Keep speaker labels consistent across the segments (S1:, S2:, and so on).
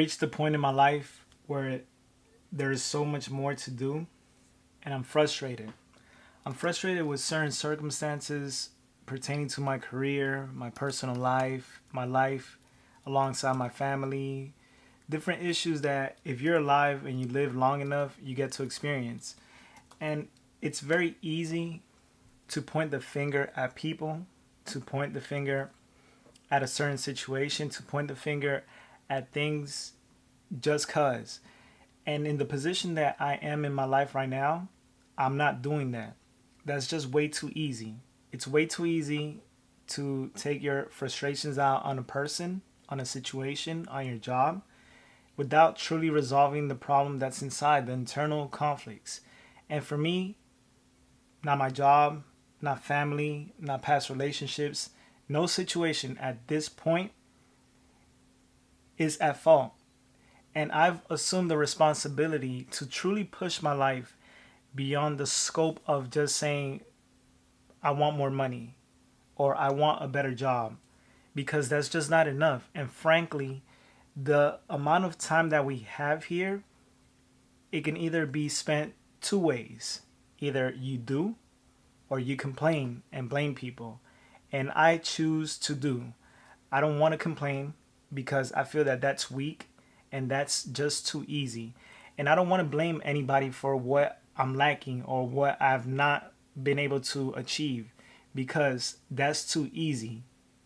S1: reached the point in my life where there is so much more to do, and I'm frustrated. I'm frustrated with certain circumstances pertaining to my career, my personal life, my life alongside my family, different issues that if you're alive and you live long enough, you get to experience. And it's very easy to point the finger at people, to point the finger at a certain situation, to point the finger at things just cuz. And in the position that I am in my life right now, I'm not doing that. That's just way too easy. It's way too easy to take your frustrations out on a person, on a situation, on your job, without truly resolving the problem that's inside, the internal conflicts. And for me, not my job, not family, not past relationships, no situation at this point is at fault. And I've assumed the responsibility to truly push my life beyond the scope of just saying, I want more money or I want a better job, because that's just not enough. And frankly, the amount of time that we have here, it can either be spent two ways. Either you do or you complain and blame people. And I choose to do. I don't want to complain because I feel that that's weak and that's just too easy. And I don't want to blame anybody for what I'm lacking or what I've not been able to achieve, because that's too easy.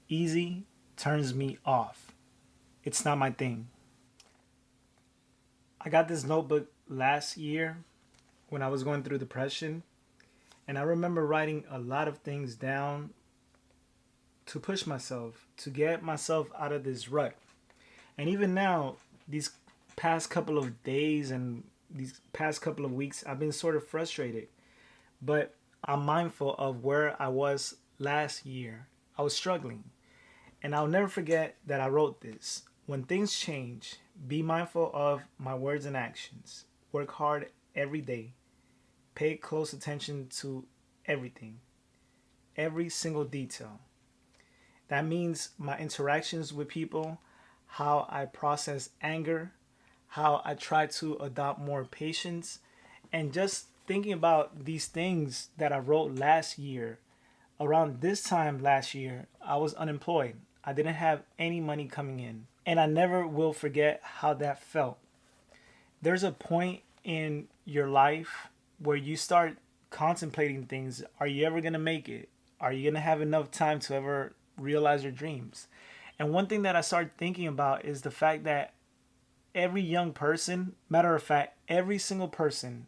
S1: Easy turns me off. It's not my thing. I got this notebook last year when I was going through depression, and I remember writing a lot of things down to push myself, to get myself out of this rut. And even now, these past couple of days and these past couple of weeks, I've been sort of frustrated. But I'm mindful of where I was last year. I was struggling. And I'll never forget that I wrote this. When things change, be mindful of my words and actions. Work hard every day. Pay close attention to everything, every single detail. That means my interactions with people, how I process anger, how I try to adopt more patience, and just thinking about these things that I wrote last year. Around this time last year, I was unemployed. I didn't have any money coming in. And I never will forget how that felt. There's a point in your life where you start contemplating things. Are you ever going to make it? Are you going to have enough time to ever realize your dreams? And one thing that I started thinking about is the fact that every young person, matter of fact, every single person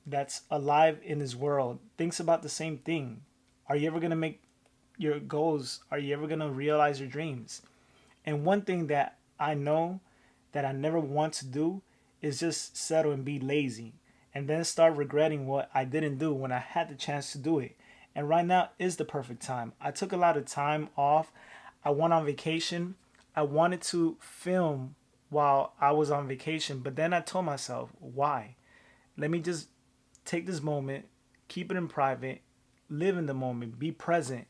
S1: that's alive in this world thinks about the same thing. Are you ever going to make your goals? Are you ever going to realize your dreams? And one thing that I know that I never want to do is just settle and be lazy and then start regretting what I didn't do when I had the chance to do it. And right now is the perfect time. I took a lot of time off. I went on vacation. I wanted to film while I was on vacation, but then I told myself, why? Let me just take this moment, keep it in private, live in the moment, be present,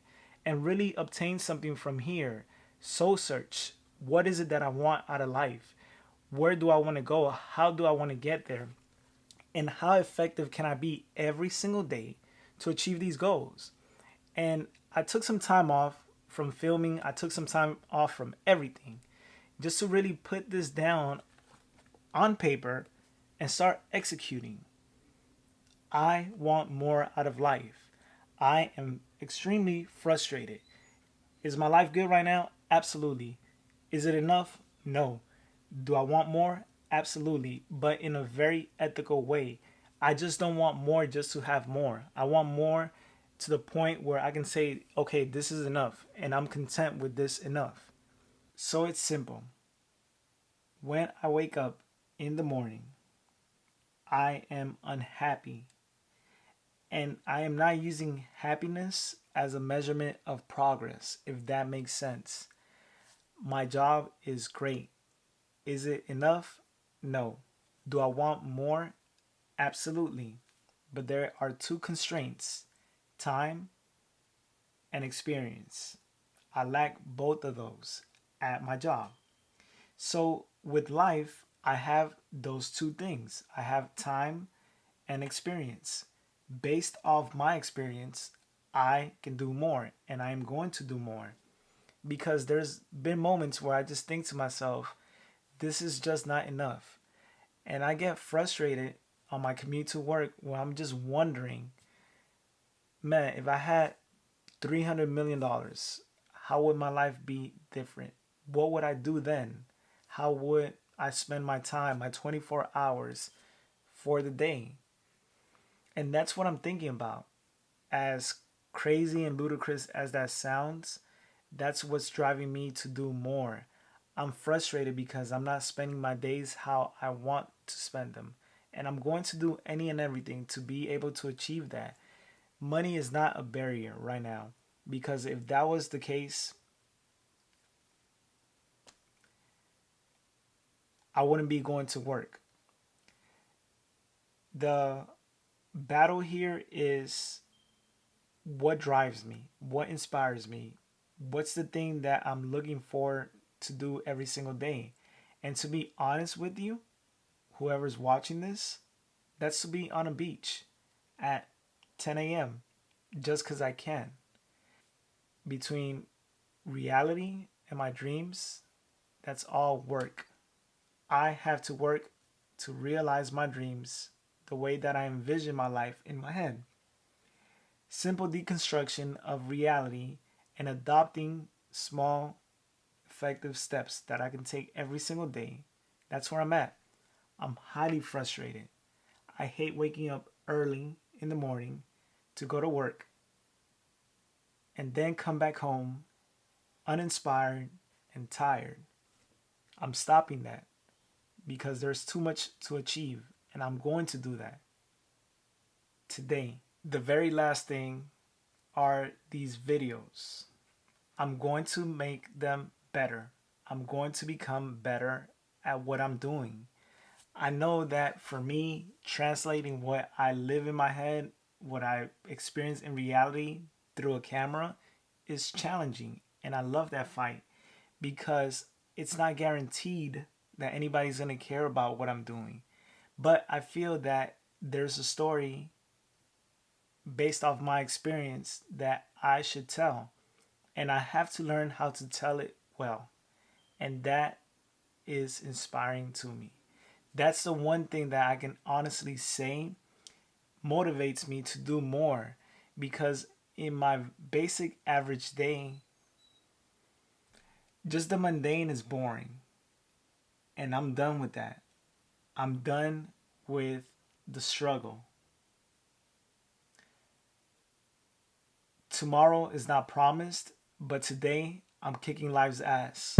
S1: and really obtain something from here. Soul search. What is it that I want out of life? Where do I want to go? How do I want to get there? And how effective can I be every single day to achieve these goals? And I took some time off from filming. I took some time off from everything just to really put this down on paper and start executing. I want more out of life. I am extremely frustrated. Is my life good right now? Absolutely. Is it enough? No. Do I want more? Absolutely. But in a very ethical way. I just don't want more just to have more. I want more to the point where I can say, okay, this is enough, and I'm content with this enough. So it's simple. When I wake up in the morning, I am unhappy. And I am not using happiness as a measurement of progress, if that makes sense. My job is great. Is it enough? No. Do I want more? Absolutely. But there are two constraints: time and experience. I lack both of those at my job. So with life, I have those two things. I have time and experience. Based off my experience, I can do more and I am going to do more because there's been moments where I just think to myself, this is just not enough. And I get frustrated on my commute to work where I'm just wondering, man, if I had $300 million, how would my life be different? What would I do then? How would I spend my time, my 24 hours for the day? And that's what I'm thinking about. As crazy and ludicrous as that sounds, that's what's driving me to do more. I'm frustrated because I'm not spending my days how I want to spend them. And I'm going to do any and everything to be able to achieve that. Money is not a barrier right now because if that was the case, I wouldn't be going to work. The battle here is what drives me, what inspires me, what's the thing that I'm looking for to do every single day. And to be honest with you, whoever's watching this, that's to be on a beach at 10 a.m. just because I can. Between reality and my dreams, that's all work. I have to work to realize my dreams the way that I envision my life in my head. Simple deconstruction of reality and adopting small, effective steps that I can take every single day. That's where I'm at. I'm highly frustrated. I hate waking up early in the morning to go to work and then come back home uninspired and tired. I'm stopping that because there's too much to achieve, and I'm going to do that today. The very last thing are these videos. I'm going to make them better. I'm going to become better at what I'm doing. I know that for me, translating what I live in my head, what I experience in reality through a camera is challenging. And I love that fight because it's not guaranteed that anybody's going to care about what I'm doing. But I feel that there's a story based off my experience that I should tell. And I have to learn how to tell it well. And that is inspiring to me. That's the one thing that I can honestly say motivates me to do more because in my basic average day, just the mundane is boring. And I'm done with that. I'm done with the struggle. Tomorrow is not promised, but today I'm kicking life's ass.